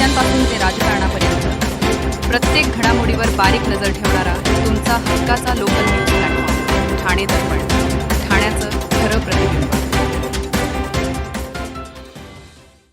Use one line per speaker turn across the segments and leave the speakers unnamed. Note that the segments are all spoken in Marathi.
नेत्यांपासून ते राजकारणापर्यंत प्रत्येक घडामोडीवर बारीक नजर ठेवणारा तुमचा हक्काचा लोकल न्यूज प्लॅटफॉर्म ठाणे दर्पण, ठाण्याचं खरं प्रतिबिंब.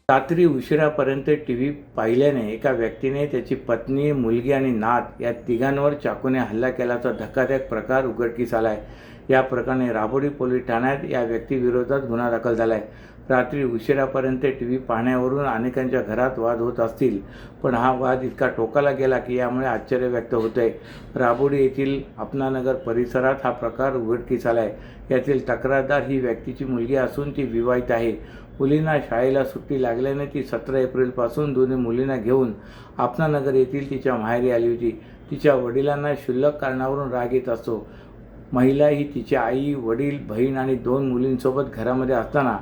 रात्री उशिरापर्यंत टीव्ही पाहिल्याने एका व्यक्तीने त्याची पत्नी, मुलगी आणि नात या तिघांवर चाकूने हल्ला केल्याचा धक्कादायक प्रकार उघडकीस आला आहे. या प्रकरणी राबोडी पोलीस ठाण्यात या व्यक्तीविरोधात गुन्हा दाखल झाला आहे. रात्री उशिरापर्यंत टीव्ही पाहण्यावरून अनेकांच्या घरात वाद होत असतील, पण हा वाद इतका टोकाला गेला की यामुळे आश्चर्य व्यक्त होत आहे. राबोडी येथील अपनानगर परिसरात हा प्रकार उघडकीस आला आहे. यातील तक्रारदार ही व्यक्तीची मुलगी असून ती विवाहित आहे. मुलींना शाळेला सुट्टी लागल्याने ती 17 एप्रिलपासून दोन्ही मुलींना घेऊन अपनानगर येथील तिच्या माहेरी आली होती. तिच्या वडिलांना क्षुल्लक कारणावरून राग येत असतो. महिला ही तिच्या आई, वडील, बहीण आणि 2 मुलींसोबत घरामध्ये असताना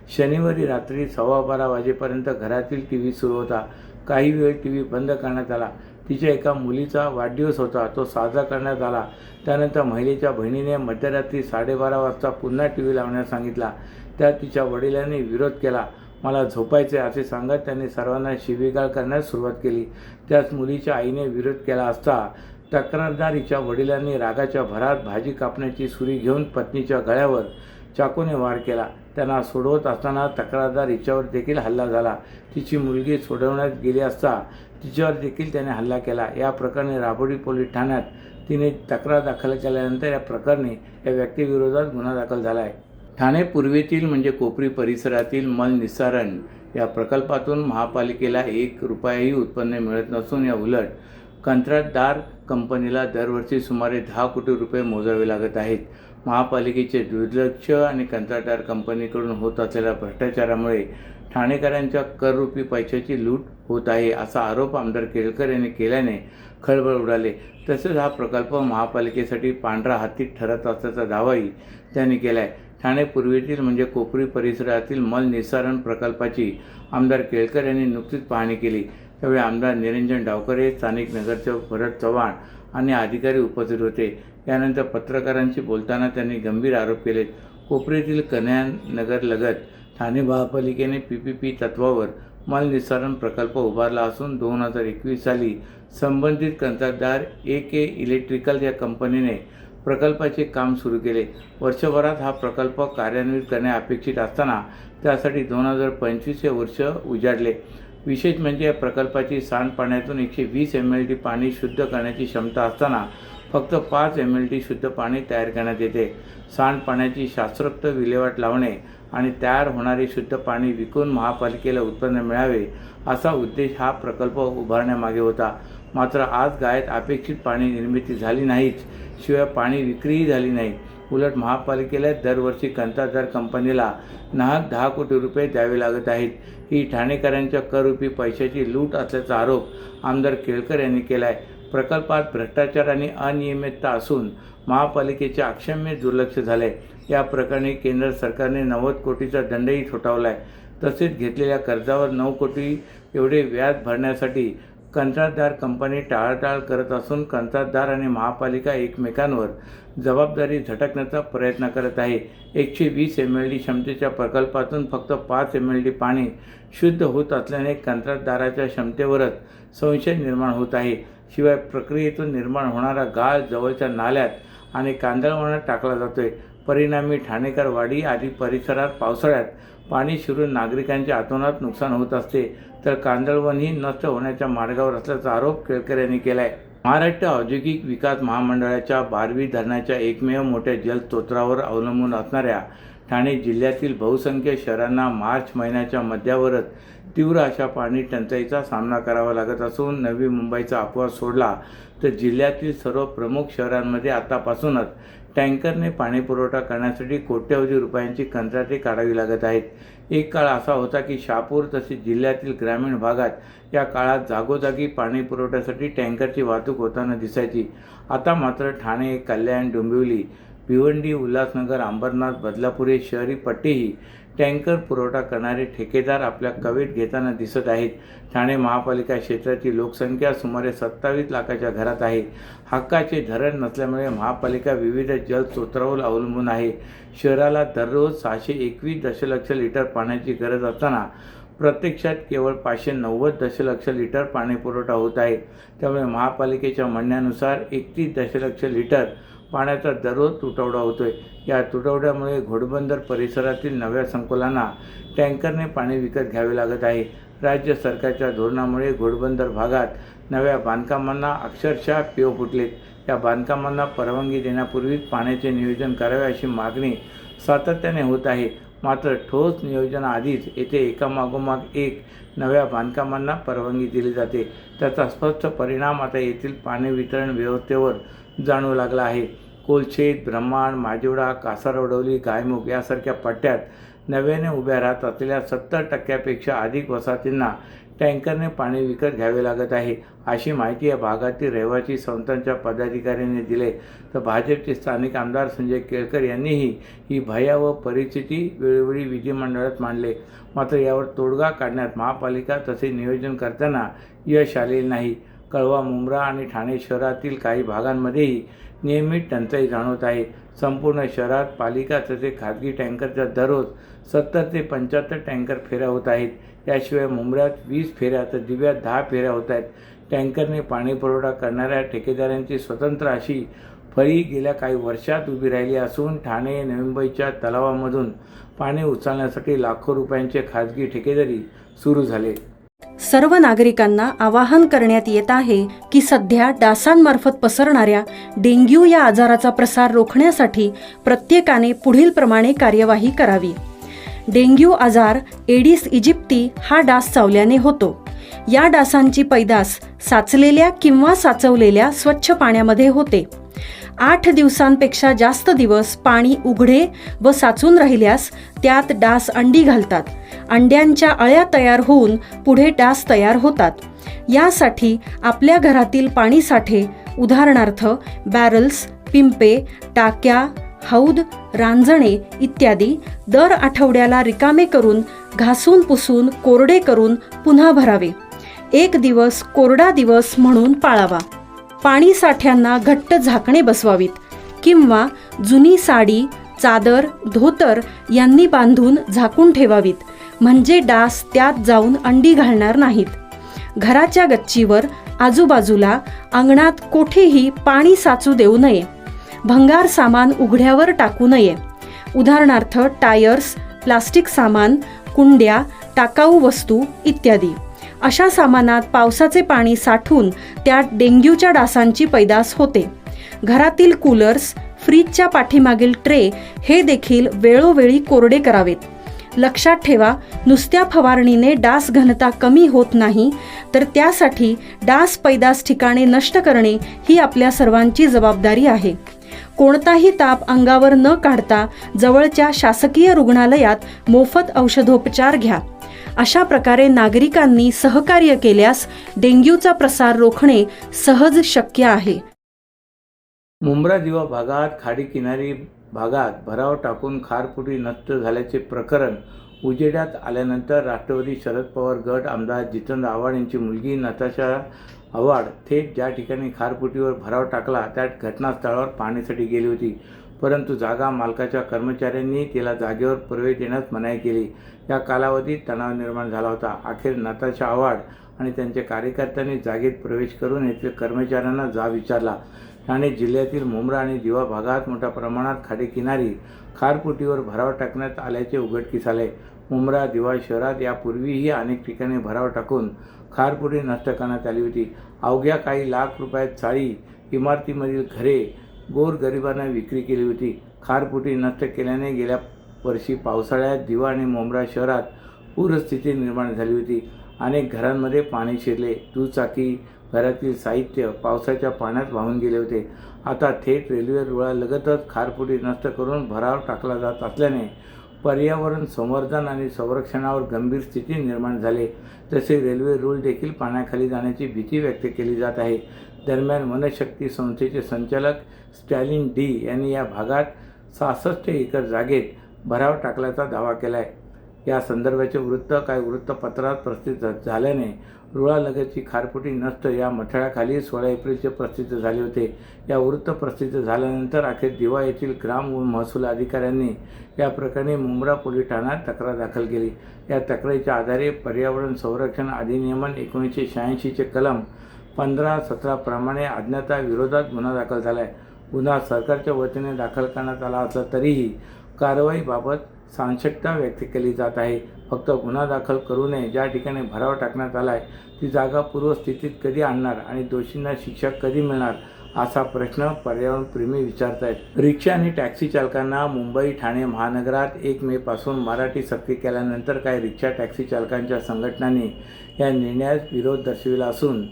शनिवारी रात्री 12:15 वाजेपर्यंत घरातील टीव्ही सुरू होता. काही वेळ टीव्ही बंद करण्यात आला. तिच्या एका मुलीचा वाढदिवस होता, तो साजरा करण्यात आला. त्यानंतर महिलेच्या बहिणीने मध्यरात्री 12:30 वाजता पुन्हा टीव्ही लावण्यास सांगितला. त्यात तिच्या वडिलांनी विरोध केला. मला झोपायचे असे सांगत त्यांनी सर्वांना शिवीगाळ करण्यास सुरुवात केली. त्याच मुलीच्या आईने विरोध केला असता तक्रारदार हिच्या वडिलांनी रागाच्या भरात भाजी कापण्याची सुरी घेऊन पत्नीच्या गळ्यावर चाकूने वार केला. त्यांना सोडवत असताना तक्रारदार हिच्यावर देखील हल्ला झाला. तिची मुलगी सोडवण्यात गेली असता तिच्यावर देखील त्याने हल्ला केला. या प्रकरणी राबोडी पोलीस ठाण्यात तिने तक्रार दाखल केल्यानंतर या प्रकरणी या व्यक्तीविरोधात गुन्हा दाखल झाला आहे. ठाणे पूर्वेतील म्हणजे कोपरी परिसरातील मल निस्सारण या प्रकल्पातून महापालिकेला 1 रुपयाही उत्पन्न मिळत नसून या उलट कंत्राटदार कंपनीला दरवर्षी सुमारे 10 कोटी रुपये मोजावे लागत आहेत. महापालिकेचे दुर्लक्ष आणि कंत्राटदार कंपनीकडून होत असलेल्या भ्रष्टाचारामुळे ठाणेकरांच्या कररूपी पैशाची लूट होत आहे असा आरोप आमदार केळकर यांनी केल्याने खळबळ उडाले. तसेच हा प्रकल्प महापालिकेसाठी पांढरा हाती ठरत असल्याचा दावाही त्यांनी केला आहे. ठाणे पूर्वेतील म्हणजे कोपरी परिसरातील मल निस्सारण प्रकल्पाची आमदार केळकर यांनी नुकतीच पाहणी केली. त्यावेळी आमदार निरंजन डावकरे, स्थानिक नगरसेवक भरत चव्हाण आणि अधिकारी उपस्थित होते. यानंतर पत्रकारांशी बोलताना त्यांनी गंभीर आरोप केले. कोपरीतील कन्यानगरलगत ठाणे महापालिकेने PPP तत्वावर मल निस्सारण प्रकल्प उभारला असून 2021 साली संबंधित कंत्राटदार AK इलेक्ट्रिकल या कंपनीने प्रकल्पाचे काम सुरू केले. वर्षभरात हा प्रकल्प कार्यान्वित करणे अपेक्षित असताना त्यासाठी 2025 हे वर्ष उजाडले. विशेष म्हणजे या प्रकल्पाची सांडपाण्यातून 120 mld पाणी शुद्ध करण्याची क्षमता असताना फक्त 5 mld शुद्ध पाणी तयार करण्यात येते. सांडपाण्याची शास्त्रोक्त विल्हेवाट लावणे आणि तयार होणारे शुद्ध पाणी विकून महापालिकेला उत्पन्न मिळावे असा उद्देश हा प्रकल्प उभारण्यामागे होता. मात्र आज गायत अपेक्षित पाणी निर्मिती झाली नाहीच, शिवाय पाणी विक्रीही झाली नाही. उलट महापालिकेला दरवर्षी कंत्राटदार कंपनीला नाहक 10 कोटी रुपये द्यावे लागत आहेत. ही ठाणेकरांच्या कररूपी पैशाची लूट असल्याचा आरोप आमदार केळकर यांनी केला आहे. प्रकल्पात भ्रष्टाचार आणि अनियमितता असून महापालिकेचे अक्षम्य दुर्लक्ष झाले. या प्रकरणी केंद्र सरकारने 90 कोटीचा दंडही ठोठावला आहे. तसेच घेतलेल्या कर्जावर 9 कोटी एवढे व्याज भरण्यासाठी कंत्राटदार कंपनी टाळाटाळ करत असून कंत्राटदार आणि महापालिका एकमेकांवर जबाबदारी झटकण्याचा प्रयत्न करत आहे. 120 mld क्षमतेच्या प्रकल्पातून फक्त 5 mld पाणी शुद्ध होत असल्याने कंत्राटदाराच्या क्षमतेवरच संशय निर्माण होत आहे. शिवाय प्रक्रियेतून निर्माण होणारा गाळ जवळच्या नाल्यात आणि कांदळवनात टाकला जातोय. परिणामी ठाणेकर वाडी आदी परिसरात पावसाळ्यात पाणी शिरून नागरिकांच्या अतोनात नुकसान होत असते, तर कांदळवनही नष्ट होण्याच्या मार्गावर असल्याचा आरोप केळकर यांनी केला आहे. महाराष्ट्र औद्योगिक विकास महामंडळाच्या बारवी धरणाच्या एकमेव मोठ्या जलस्रोतावर अवलंबून असणाऱ्या ठाणे जिल्ह्यातील बहुसंख्य शहरांना मार्च महिन्याच्या मध्यावरच तीव्र अशा पाणी टंचाईचा सामना करावा लागत असून नवी मुंबईचा अपवाद सोडला तर जिल्ह्यातील सर्व प्रमुख शहरांमध्ये आतापासूनच टँकरने पाणीपुरवठा करण्यासाठी कोट्यवधी रुपयांची कंत्राटे काढावी लागत आहेत. एक काळ असा होता की शहापूर तसेच जिल्ह्यातील ग्रामीण भागात या काळात जागोजागी पाणी पुरवठ्यासाठी टँकरची वाहतूक होताना दिसायची. आता मात्र ठाणे, कल्याण, डोंबिवली, भिवंडी, उल्हासनगर, अंबरनाथ, बदलापूर हे शहरी पट्टीही टँकर पुरवठा करणारे ठेकेदार आपल्या कवेत घेताना दिसत आहेत. ठाणे महापालिका क्षेत्राची लोकसंख्या सुमारे 27 लाखाच्या घरात आहे. हक्काचे धरण नसल्यामुळे महापालिका विविध जलस्रोतांवर अवलंबून आहे. शहराला दररोज 621 दशलक्ष लिटर पाण्याची गरज असताना प्रत्यक्षात केवळ 590 दशलक्ष लिटर पाणी पुरवठा होत आहे. त्यामुळे महापालिकेच्या म्हणण्यानुसार 31 दशलक्ष लिटर पाण्याचा दररोज तुटवडा होतोय. या तुटवड्यामुळे घोडबंदर परिसरातील नव्या संकुलांना टँकरने पाणी विकत घ्यावे लागत आहे. राज्य सरकारच्या धोरणामुळे घोडबंदर भागात नव्या बांधकामांना अक्षरशः पेव फुटलेत. या बांधकामांना परवानगी देण्यापूर्वीच पाण्याचे नियोजन करावे अशी मागणी सातत्याने होत आहे. मात्र ठोस नियोजनाआधीच येथे एकामागोमाग एक नव्या बांधकामांना परवानगी दिली जाते. त्याचा स्पष्ट परिणाम आता येथील पाणी वितरण व्यवस्थेवर जाणवू लागला आहे. कोलशेत, ब्रह्मांड, माजिवडा, कासारवडवली, गायमुख यासारख्या पट्ट्यात नव्याने उभ्या राहत असलेल्या 70% अधिक वसाहतींना टँकरने पाणी विकत घ्यावे लागत आहे, अशी माहिती या भागातील रहिवासी संस्थांच्या पदाधिकाऱ्यांनी दिले. तर भाजपचे स्थानिक आमदार संजय केळकर यांनीही ही भयावह परिस्थिती वेळोवेळी विधिमंडळात मांडले. मात्र यावर तोडगा काढण्यात महापालिका तसे नियोजन करताना यश आलेले नाही. कळवा, मुंब्रा आणि ठाणे शहरातील काही भागांमध्येही नियमित टंचाई जाणवत आहे. संपूर्ण शहरात पालिका तसे खाजगी टँकरच्या दररोज 70 ते 75 टँकर फेऱ्या होत आहेत. याशिवाय मुंब्र्यात 20 फेऱ्या तर दिव्यात 10 फेऱ्या होत आहेत. टँकरने पाणी पुरवठा करणाऱ्या ठेकेदारांची स्वतंत्र अशी फळी गेल्या काही वर्षात उभी राहिली असून ठाणे, नवी मुंबईच्या तलावामधून पाणी उचलण्यासाठी लाखो रुपयांचे खाजगी ठेकेदारी सुरू झाले.
सर्व नागरिकांना आवाहन करण्यात येत आहे की सध्या डासांमार्फत पसरणाऱ्या डेंग्यू या आजाराचा प्रसार रोखण्यासाठी प्रत्येकाने पुढील प्रमाणे कार्यवाही करावी. डेंग्यू आजार एडिस इजिप्ती हा डास चावल्याने होतो. या डासांची पैदास साचलेल्या किंवा साचवलेल्या स्वच्छ पाण्यामध्ये होते. 8 दिवसांपेक्षा जास्त दिवस पाणी उघडे व साचून राहिल्यास त्यात डास अंडी घालतात. अंड्यांच्या अळ्या तयार होऊन पुढे डास तयार होतात. यासाठी आपल्या घरातील पाणीसाठे उदाहरणार्थ बॅरल्स, पिंपे, टाक्या, हौद, रांजणे इत्यादी दर आठवड्याला रिकामे करून घासून पुसून कोरडे करून पुन्हा भरावे. 1 दिवस कोरडा दिवस म्हणून पाळावा. पाणी साठ्यांना घट्ट झाकणे बसवावीत किंवा जुनी साडी, चादर, धोतर यांनी बांधून झाकून ठेवावीत, म्हणजे डास त्यात जाऊन अंडी घालणार नाहीत. घराच्या गच्चीवर, आजूबाजूला, अंगणात कोठेही पाणी साचू देऊ नये. भंगार सामान उघड्यावर टाकू नये. उदाहरणार्थ टायर्स, प्लास्टिक सामान, कुंड्या, टाकाऊ वस्तू इत्यादी. अशा सामानात पावसाचे पाणी साठून त्यात डेंग्यूच्या डासांची पैदास होते. घरातील कूलर्स, फ्रीजच्या पाठीमागील ट्रे हे देखील वेळोवेळी कोरडे करावेत. लक्षात ठेवा, नुसत्या फवारणीने डास घनता कमी होत नाही, तर त्यासाठी डास पैदास ठिकाणे नष्ट करणे ही आपल्या सर्वांची जबाबदारी आहे. कोणताही ताप अंगावर न काढता जवळच्या शासकीय रुग्णालयात मोफत औषधोपचार घ्या. अशा प्रकारे नागरिकांनी सहकार्य केल्यास डेंग्यूचा प्रसार रोखणे सहज शक्य आहे.
मुंब्रा दिवा भागात खाडी किनारी भागात भराव टाकून खारफुटी नष्ट झाल्याचे प्रकरण उजेडात आल्यानंतर राष्ट्रवादी शरद पवार गट आमदार जितेंद्र आव्हाड यांची मुलगी नताशा आव्हाड थेट ज्या ठिकाणी खारफुटीवर भराव टाकला त्या घटनास्थळावर पाहण्यासाठी गेली होती. परंतु जागा मालकाच्या कर्मचाऱ्यांनी तिला जागेवर प्रवेश देण्यास मनाई केली. या कालावधीत तणाव निर्माण झाला होता. अखेर नताशा आव्हाड आणि त्यांच्या कार्यकर्त्यांनी जागेत प्रवेश करून येथील कर्मचाऱ्यांना जाब विचारला. ठाणे जिल्ह्यातील मुंब्रा आणि दिवा भागात मोठ्या प्रमाणात खाडीकिनारी खारफुटीवर भराव टाकण्यात आल्याचे उघडकीस आले. मुंब्रा, दिवा शहरात यापूर्वीही अनेक ठिकाणी भराव टाकून खारफुटी नष्ट करण्यात आली होती. अवघ्या काही लाख रुपयात चाळी, इमारतीमधील घरे गोरगरिबांना विक्री केली होती. खारफुटी नष्ट केल्याने गेल्या वर्षी पावसाळ्यात दिवा आणि मुंब्रा शहरात पूरस्थिती निर्माण झाली होती. अनेक घरांमध्ये पाणी शिरले. दुचाकी, घरातील साहित्य पावसाच्या पाण्यात वाहून गेले होते. आता थेट रेल्वे रुळालगतच खारफुटी नष्ट करून भराव टाकला जात असल्याने पर्यावरण संवर्धन आणि संरक्षणावर गंभीर स्थिती निर्माण झाली. तसे रेल्वे रूळ देखील पाण्याखाली जाण्याची भीती व्यक्त केली जात आहे. दरम्यान वनशक्ती संस्थेचे संचालक स्टॅलिन डी यांनी या भागात 66 एकर जागेत भराव टाकल्याचा दावा केला आहे. या संदर्भाचे वृत्त काही वृत्तपत्रात प्रसिद्ध झाल्याने रुळालगतची खारफुटी नष्ट या मथळ्याखाली 16 एप्रिलचे प्रसिद्ध झाले होते. या वृत्त प्रसिद्ध झाल्यानंतर अखेर दिवा येथील ग्राम व महसूल अधिकाऱ्यांनी या प्रकरणी मुंब्रा पोलीस ठाण्यात तक्रार दाखल केली. या तक्रारीच्या आधारे पर्यावरण संरक्षण अधिनियमन 1986चे कलम 15-17 प्रमाणे अज्ञाता विरोधात गुन्हा दाखल झाला आहे. गुन्हा सरकारच्या वतीने दाखल करण्यात आला असला तरीही कारवाईबाबत साशंकता व्यक्त केली जात आहे. फक्त गुन्हा दाखल करू नये, ज्या ठिकाणी भराव टाकण्यात आला आहे ती जागा पूर्वस्थितीत कधी आणणार आणि दोषींना शिक्षा कधी मिळणार असा प्रश्न पर्यावरणप्रेमी विचारत आहेत. रिक्षा आणि टॅक्सी चालकांना मुंबई ठाणे महानगरात 1 मे पासून मराठी सक्ती केल्यानंतर काही रिक्षा टॅक्सी चालकांच्या संघटनांनी या निर्णयास विरोध दर्शविला असून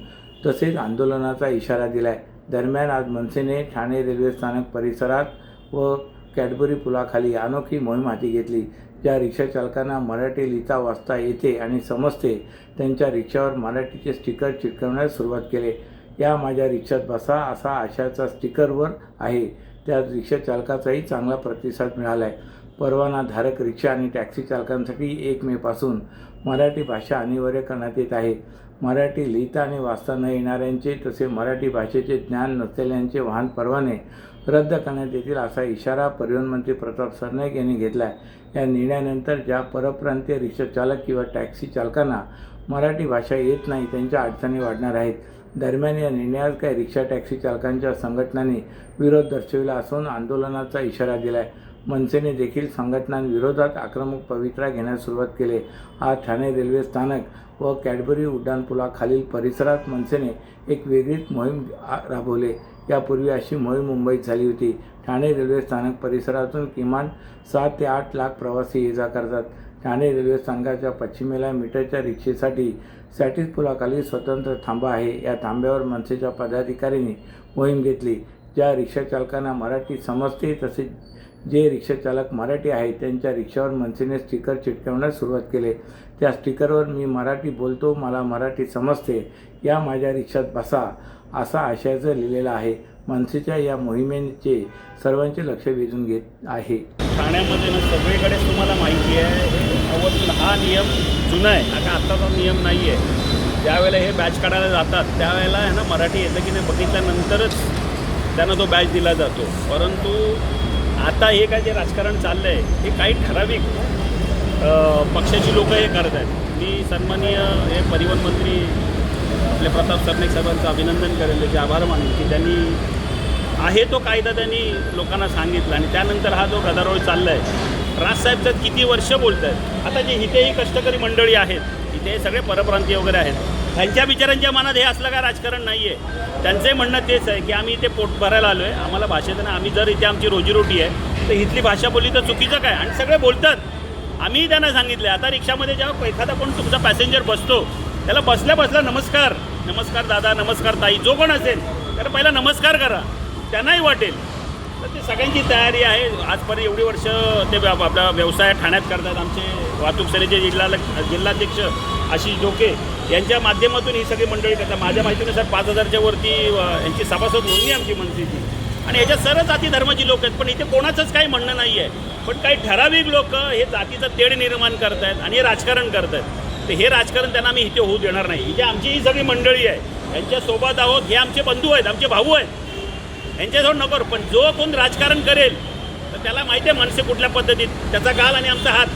तसेच आंदोलनाचा इशारा दिला आहे. दरम्यान आज मनसेने ठाणे रेल्वे स्थानक परिसरात व कॅडबरी पुलाखाली अनोखी मोहीम हाती घेतली. ज्या रिक्षा चालकांना मराठी लिहिता वाचता येते आणि समजते त्यांच्या रिक्षावर मराठीचे स्टिकर चिटकवण्यास सुरुवात केली. या माझ्या रिक्षात बसा असा आशयाचा स्टिकरवर आहे. त्या रिक्षा चालकाचाही चांगला प्रतिसाद मिळाला आहे. परवानाधारक रिक्षा आणि टॅक्सी चालकांसाठी 1 मे पासून मराठी भाषा अनिवार्य करण्यात येत आहे. मराठी लिहिता आणि वाचता न येणाऱ्यांचे तसे मराठी भाषेचे ज्ञान नसलेल्यांचे वाहन परवाने रद्द करण्यात येतील असा इशारा परिवहन मंत्री प्रताप सरनाईक यांनी घेतला आहे. या निर्णयानंतर ज्या परप्रांतीय रिक्षा चालक किंवा टॅक्सी चालकांना मराठी भाषा येत नाही त्यांच्या अडचणी वाढणार आहेत. दरम्यान या निर्णयास काही रिक्षा टॅक्सी चालकांच्या संघटनांनी विरोध दर्शविला असून आंदोलनाचा इशारा दिला आहे. मनसेने देखील संघटनांविरोधात आक्रमक पवित्रा घेण्यास सुरुवात केली. आज ठाणे रेल्वे स्थानक व कॅडबरी उड्डाणपुलाखालील परिसरात मनसेने एक वेगळीच मोहीम राबवली. यापूर्वी अशी मोहीम मुंबईत झाली होती. ठाणे रेल्वे स्थानक परिसरातून किमान 7 ते 8 लाख प्रवासी ये-जा करतात. ठाणे रेल्वे स्थानकाच्या पश्चिमेला मीटरच्या रिक्षेसाठी सॅटिस पुलाखाली स्वतंत्र थांबा आहे. या थांब्यावर मनसेच्या पदाधिकाऱ्यांनी मोहीम घेतली. ज्या रिक्षा चालकांना मराठी समजते तसेच जे रिक्षाचालक मराठी आहेत त्यांच्या रिक्षावर मनसेने स्टिकर चिटकवण्यास सुरुवात केली. त्या स्टिकरवर मी मराठी बोलतो, मला मराठी समजते, या माझ्या रिक्षात बसा असा आशयाचं लिहिलेलं आहे. मनसेच्या या मोहिमेचे सर्वांचे लक्ष वेधून घेत आहे.
ठाण्यामध्ये ना सगळीकडेच तुम्हाला माहिती आहे हा नियम जुना आहे. आत्ताचा नियम नाही आहे. ज्यावेळेला हे बॅच काढायला जातात त्यावेळेला आहे ना मराठी येतं की नाही बघितल्यानंतरच त्यांना तो बॅच दिला जातो. परंतु आता हे काय जे राजकारण चाललं आहे हे काही ठराविक पक्षाची लोक हे करत आहेत. मी सन्माननीय हे परिवहन मंत्री आपले प्रताप सरनाईक साहेबांचं अभिनंदन करेल, त्याचे आभार मानेल की त्यांनी आहे तो कायदा त्यांनी लोकांना सांगितला आणि त्यानंतर हा जो गदारोळ चालला आहे. राजसाहेब तर किती वर्ष बोलत आहेत. आता जे इथेही कष्टकरी मंडळी आहेत इथे सगळे परप्रांतीय वगैरे आहेत, त्यांच्या बिचारांच्या मनात हे असलं काय राजकारण नाही आहे. त्यांचंही म्हणणं तेच आहे की आम्ही इथे पोट भरायला आलो आहे, आम्हाला भाषेचं ना आम्ही जर इथे आमची रोजीरोटी आहे तर इथली भाषा बोलली तर चुकीचं काय. आणि सगळे बोलतात. आम्ही त्यांना सांगितलं आता रिक्षामध्ये जेव्हा एखादा कोण तुमचा पॅसेंजर बसतो त्याला बसल्या बसला नमस्कार नमस्कार दादा नमस्कार ताई जो कोण असेल त्याला पहिला नमस्कार करा, त्यांनाही वाटेल. तर ते सगळ्यांची तयारी आहे. आजपर्यंत एवढी वर्ष ते आपला व्यवसाय ठाण्यात करतात. आमचे वाहतूक सेनेचे जिल्हाध्यक्ष आशिष डोके यांच्या माध्यमातून ही सगळी मंडळी करतात. माझ्या माहितीनुसार 5000च्या वरती यांची सभासद नोंदणी आमची मंत्रीची. आणि याच्यात सर्व जाती धर्माची लोक आहेत. पण इथे कोणाचंच काही म्हणणं नाही आहे. पण काही ठराविक लोक हे जातीचं तेढ निर्माण करत आहेत आणि हे राजकारण करत आहेत. तर हे राजकारण त्यांना आम्ही इथे होऊ देणार नाही. इथे आमची ही सगळी मंडळी आहे, यांच्यासोबत आहोत. हे आमचे बंधू आहेत, आमचे भाऊ आहेत, यांच्यासोबत नको. पण जो कोण राजकारण करेल तर त्याला माहिती आहे मनसे कुठल्या पद्धतीत, त्याचा गाल आणि आमचा हात,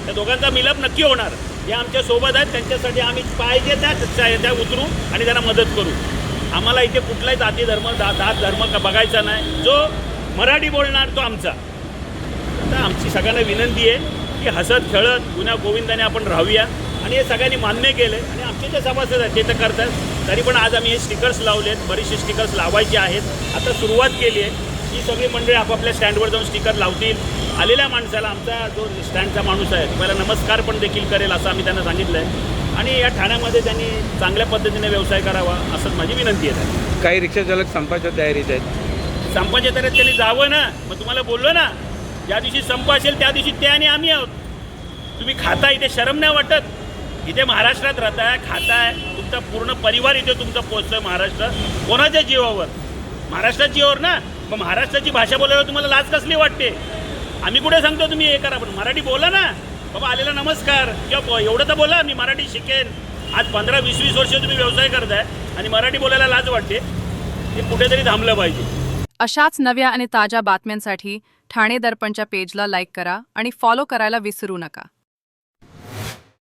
त्या दोघांचा मिलाप नक्की होणार. हे आमच्यासोबत आहेत, त्यांच्यासाठी आम्ही पाहिजे त्या उतरू आणि त्यांना मदत करू. आम्हाला इथे कुठलाही जाती धर्म जात धर्म बघायचा नाही. जो मराठी बोलणार तो आमचा. तर आमची सगळ्यांना विनंती आहे की हसत खेळत गुन्हा गोविंदाने आपण राहूया. आणि हे सगळ्यांनी मान्य केलं आहे आणि आमचे जे सभासद आहेत ते तर करतात. तरी पण आज आम्ही हे स्टिकर्स लावले आहेत. बरेचसे स्टिकर्स लावायचे आहेत. आता सुरुवात केली आहे. ही सगळी मंडळी आपापल्या स्टँडवर जाऊन स्टिकर लावतील. आलेल्या माणसाला आमचा जो स्टँडचा माणूस आहे पहिला नमस्कार पण देखील करेल असं आम्ही त्यांना सांगितलं आहे. आणि या ठाण्यामध्ये त्यांनी चांगल्या पद्धतीने व्यवसाय करावा असंच माझी विनंती आहे.
काही रिक्षा चालक संपाच्या तयारीत आहेत.
संपाच्या तयारीत त्यांनी जावं ना. मग तुम्हाला बोललो ना ज्या दिवशी संप असेल त्या दिवशी ते आणि आम्ही आहोत. तुम्ही खाता इथे शरम नाही वाटत. इथे महाराष्ट्रात राहताय, खाताय, तुमचा पूर्ण परिवार इथे तुमचा पोचतोय महाराष्ट्र. कोणाच्या जीवावर? महाराष्ट्राच्या जीवावर ना. मग महाराष्ट्राची भाषा बोलायला तुम्हाला लाज कसली वाटते? आम्ही कुठे सांगतो तुम्ही हे करा, पण मराठी बोला ना. बाबा आलेला नमस्कार किंवा एवढं तर बोला मी मराठी शिकेन. आज 15-20 वर्ष तुम्ही व्यवसाय करताय आणि मराठी बोलायला लाज वाटते. हे कुठेतरी थांबलं पाहिजे.
अशाच नव्या आणि ताज्या बातम्यांसाठी ठाणे दर्पणच्या पेजला लाईक करा आणि फॉलो करायला विसरू नका.